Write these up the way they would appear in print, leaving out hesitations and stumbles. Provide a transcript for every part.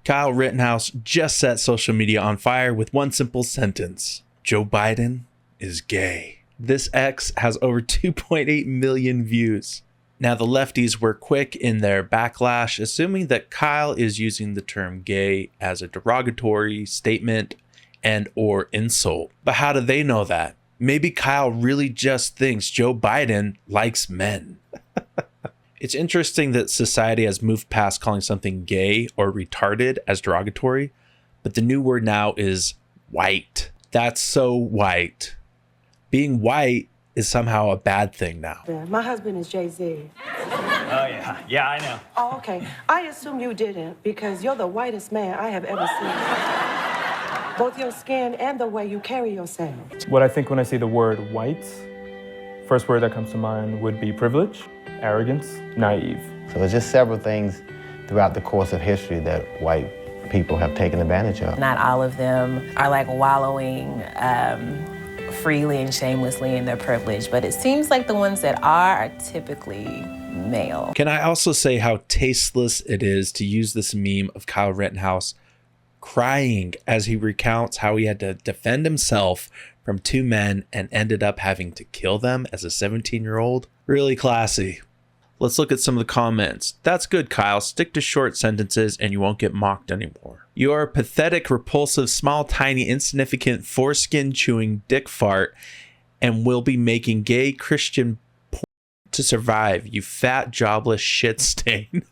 Kyle Rittenhouse just set social media on fire with one simple sentence: Joe Biden is gay. This X has over 2.8 million views. Now, the lefties were quick in their backlash, assuming that Kyle is using the term gay as a derogatory statement and or insult. But how do they know that? Maybe Kyle really just thinks Joe Biden likes men. It's interesting that society has moved past calling something gay or retarded as derogatory, but the new word now is white. That's so white. Being white is somehow a bad thing now. My husband is Jay-Z. Oh, yeah. Yeah, I know. Oh, okay. I assume you didn't, because you're the whitest man I have ever seen. Both your skin and the way you carry yourself. What I think when I see the word white, first word that comes to mind would be privilege, arrogance, naive. So there's just several things throughout the course of history that white people have taken advantage of. Not all of them are like wallowing freely and shamelessly in their privilege, but it seems like the ones that are typically male. Can I also say how tasteless it is to use this meme of Kyle Rittenhouse crying as he recounts how he had to defend himself from two men and ended up having to kill them as a 17-year-old? Really classy. Let's look at some of the comments. That's good, Kyle. Stick to short sentences and you won't get mocked anymore. You are a pathetic, repulsive, small, tiny, insignificant, foreskin-chewing dick fart and will be making gay Christian porn to survive, you fat, jobless shit stain.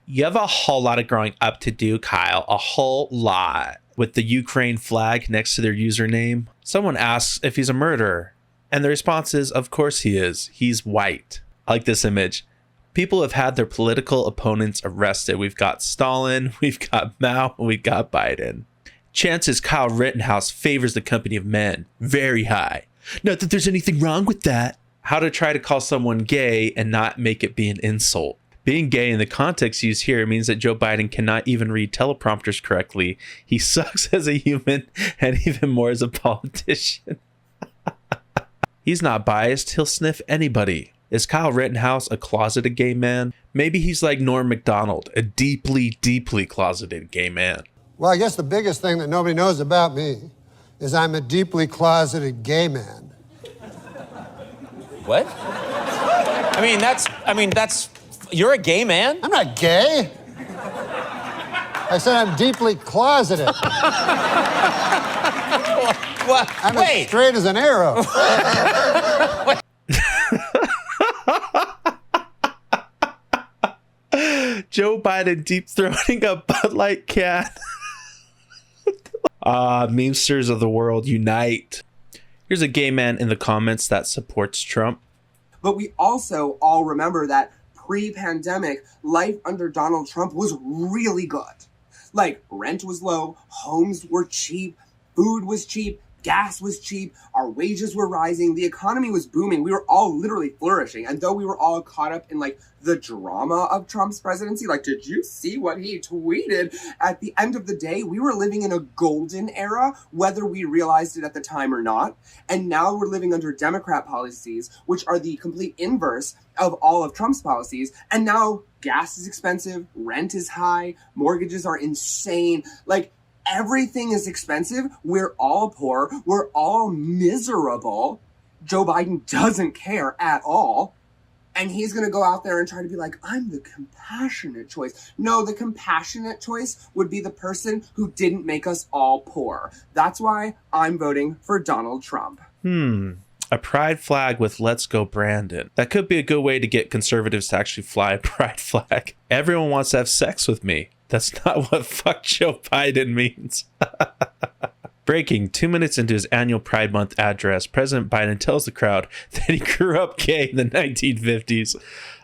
You have a whole lot of growing up to do, Kyle. A whole lot. With the Ukraine flag next to their username. Someone asks if he's a murderer. And the response is, of course he is. He's white. I like this image. People have had their political opponents arrested. We've got Stalin, we've got Mao, we've got Biden. Chances Kyle Rittenhouse favors the company of men. Very high. Not that there's anything wrong with that. How to try to call someone gay and not make it be an insult. Being gay in the context used here means that Joe Biden cannot even read teleprompters correctly. He sucks as a human and even more as a politician. He's not biased. He'll sniff anybody. Is Kyle Rittenhouse a closeted gay man? Maybe he's like Norm Macdonald, a deeply, deeply closeted gay man. Well, I guess the biggest thing that nobody knows about me is I'm a deeply closeted gay man. What? You're a gay man? I'm not gay. I said I'm deeply closeted. What? I'm as straight as an arrow. Joe Biden deep throating a Bud Light can. Memesters of the world, unite. Here's a gay man in the comments that supports Trump. But we also all remember that pre-pandemic, life under Donald Trump was really good. Like, rent was low, homes were cheap, food was cheap, gas was cheap, our wages were rising, the economy was booming, we were all literally flourishing. And though we were all caught up in like the drama of Trump's presidency, like, did you see what he tweeted? At the end of the day, we were living in a golden era, whether we realized it at the time or not. And now we're living under Democrat policies, which are the complete inverse of all of Trump's policies. And now gas is expensive, rent is high, mortgages are insane. Like, everything is expensive. We're all poor. We're all miserable. Joe Biden doesn't care at all. And he's going to go out there and try to be like, I'm the compassionate choice. No, the compassionate choice would be the person who didn't make us all poor. That's why I'm voting for Donald Trump. A pride flag with "Let's Go Brandon." That could be a good way to get conservatives to actually fly a pride flag. Everyone wants to have sex with me. That's not what "fuck Joe Biden" means. Breaking: 2 minutes into his annual Pride Month address, President Biden tells the crowd that he grew up gay in the 1950s.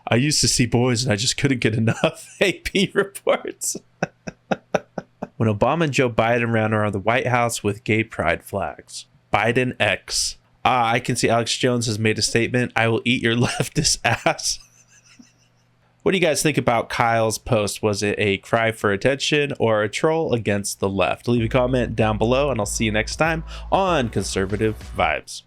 I used to see boys and I just couldn't get enough, AP reports. When Obama and Joe Biden ran around the White House with gay pride flags. Biden X. I can see Alex Jones has made a statement. I will eat your leftist ass. What do you guys think about Kyle's post? Was it a cry for attention or a troll against the left? Leave a comment down below and I'll see you next time on Conservative Vibes.